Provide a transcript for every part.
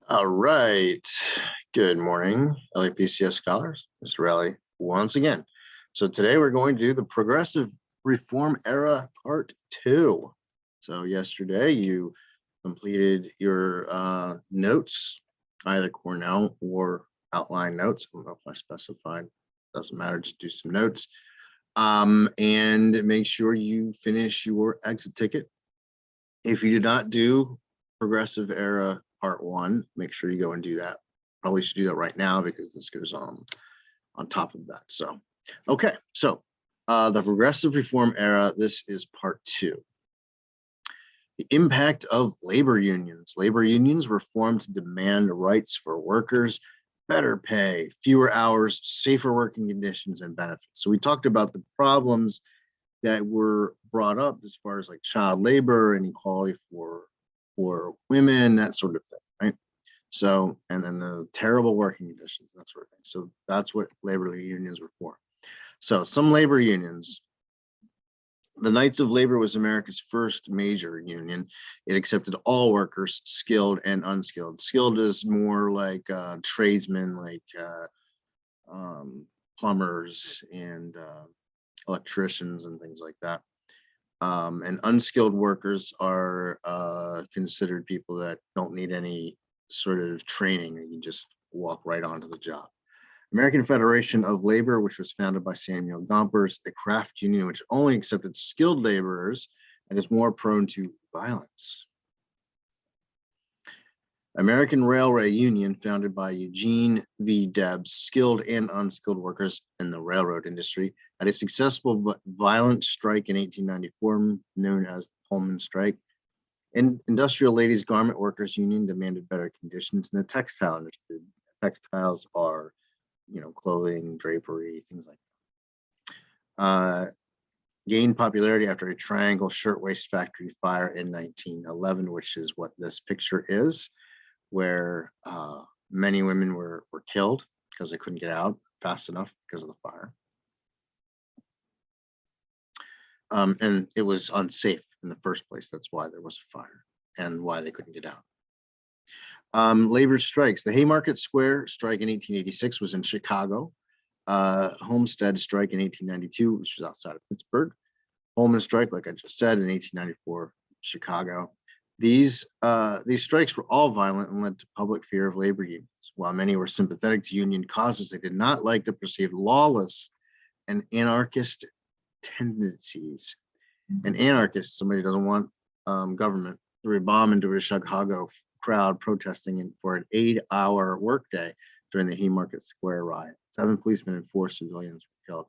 All right. Good morning, LAPCS scholars. Mr. Raleigh once again. So today we're going to do the Progressive Reform Era Part 2. So yesterday you completed your notes, either Cornell or outline notes. I don't know if I specified. Doesn't matter. Just do some notes. And make sure you finish your exit ticket. If you did not do Progressive Era Part 1, make sure you go and do that. Probably should do that right now because this goes on top of that. So, okay, so the Progressive Reform Era, this is Part 2. The impact of labor unions. Labor unions were formed to demand rights for workers, better pay, fewer hours, safer working conditions, and benefits. So we talked about the problems that were brought up as far as like child labor, inequality for women, that sort of thing, right? So, and then the terrible working conditions, that sort of thing. So that's what labor unions were for. So some labor unions, the Knights of Labor was America's first major union. It accepted all workers, skilled and unskilled. Skilled is more like tradesmen, like plumbers and electricians and things like that. And unskilled workers are considered people that don't need any sort of training. You can just walk right onto the job. American Federation of Labor, which was founded by Samuel Gompers, a craft union which only accepted skilled laborers and is more prone to violence. American Railway Union, founded by Eugene V. Debs, skilled and unskilled workers in the railroad industry, had a successful but violent strike in 1894, known as the Pullman Strike. And Industrial Ladies Garment Workers Union demanded better conditions in the textile industry. Textiles are, clothing, drapery, things like that. Gained popularity after a Triangle Shirtwaist Factory fire in 1911, which is what this picture is, where many women were killed because they couldn't get out fast enough because of the fire. And it was unsafe in the first place. That's why there was a fire and why they couldn't get out. Labor strikes. The Haymarket Square strike in 1886 was in Chicago. Homestead strike in 1892, which was outside of Pittsburgh. Pullman strike, like I just said, in 1894, Chicago. These strikes were all violent and led to public fear of labor unions. While many were sympathetic to union causes, they did not like the perceived lawless and anarchist tendencies. An anarchist, somebody who doesn't want government, threw a bomb into a Chicago crowd protesting for an 8-hour workday during the Haymarket Square riot. 7 policemen and 4 civilians were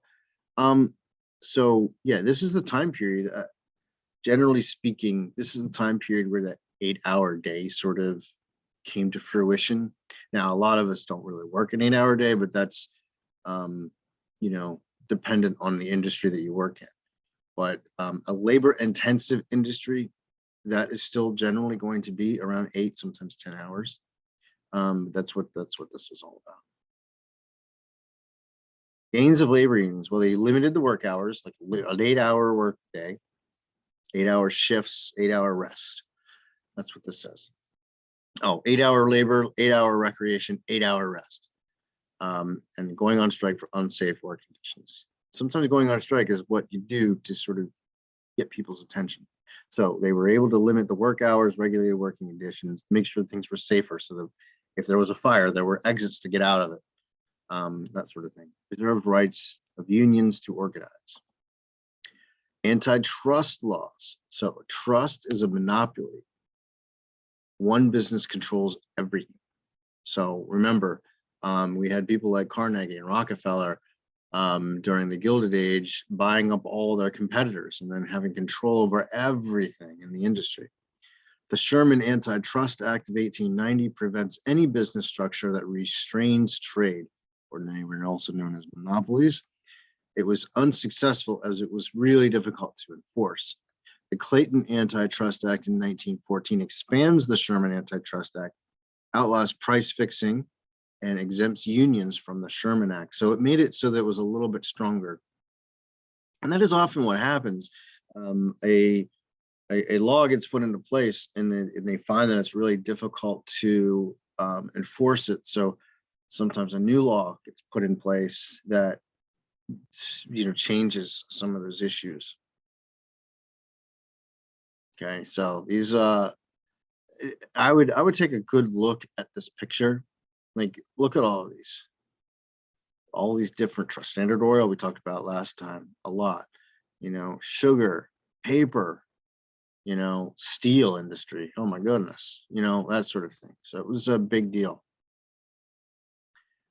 killed. So yeah, this is the time period. Generally speaking, this is the time period where that 8-hour day sort of came to fruition. Now, a lot of us don't really work an 8-hour day, but that's, dependent on the industry that you work in. But a labor-intensive industry, that is still generally going to be around 8, sometimes 10 hours. That's what this is all about. Gains of labor unions. Well, they limited the work hours, like an 8-hour work day, 8-hour shifts, 8-hour rest. That's what this says. Oh, 8-hour labor, 8-hour recreation, 8-hour rest. And going on strike for unsafe work conditions. Sometimes going on strike is what you do to sort of get people's attention. So they were able to limit the work hours, regulate working conditions, make sure things were safer so that if there was a fire, there were exits to get out of it, that sort of thing. Preserved rights of unions to organize. Antitrust laws. So trust is a monopoly. One business controls everything. So remember, we had people like Carnegie and Rockefeller during the Gilded Age buying up all their competitors and then having control over everything in the industry. The Sherman Antitrust Act of 1890 prevents any business structure that restrains trade, or also known as monopolies. It was unsuccessful as it was really difficult to enforce. The Clayton Antitrust Act in 1914 expands the Sherman Antitrust Act, outlaws price fixing, and exempts unions from the Sherman Act. So it made it so that it was a little bit stronger. And that is often what happens. A law gets put into place and they find that it's really difficult to enforce it. So sometimes a new law gets put in place that changes some of those issues. Okay, so these I would take a good look at this picture. Like, look at all these different trust. Standard Oil we talked about last time a lot. Sugar, paper, steel industry. Oh my goodness, that sort of thing. So it was a big deal.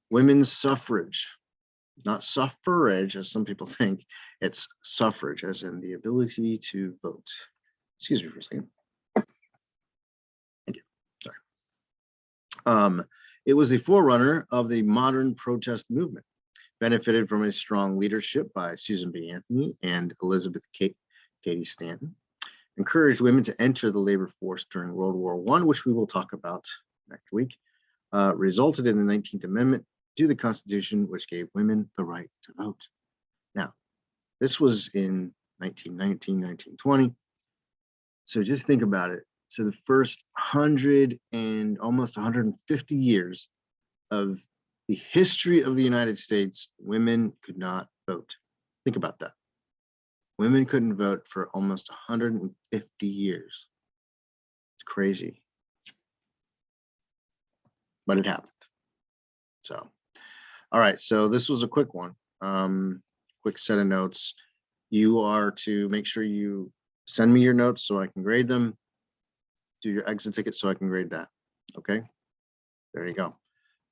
Women's suffrage, not suffrage, as some people think. It's suffrage, as in the ability to vote. Excuse me for a second. Thank you. Sorry. It was the forerunner of the modern protest movement, benefited from a strong leadership by Susan B. Anthony and Elizabeth Cady Stanton, encouraged women to enter the labor force during World War I, which we will talk about next week, resulted in the 19th Amendment to the Constitution, which gave women the right to vote. Now, this was in 1919, 1920. So just think about it. So the first 100 and almost 150 years of the history of the United States, women could not vote. Think about that. Women couldn't vote for almost 150 years. It's crazy. But it happened. So, all right. So this was a quick one. Quick set of notes. You are to make sure you send me your notes so I can grade them. Do your exit ticket so I can grade that. Okay. There you go.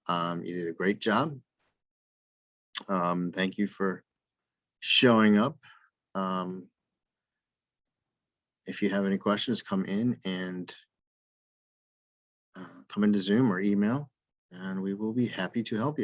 You did a great job. Thank you for showing up. If you have any questions, come in and come into Zoom or email, and we will be happy to help you.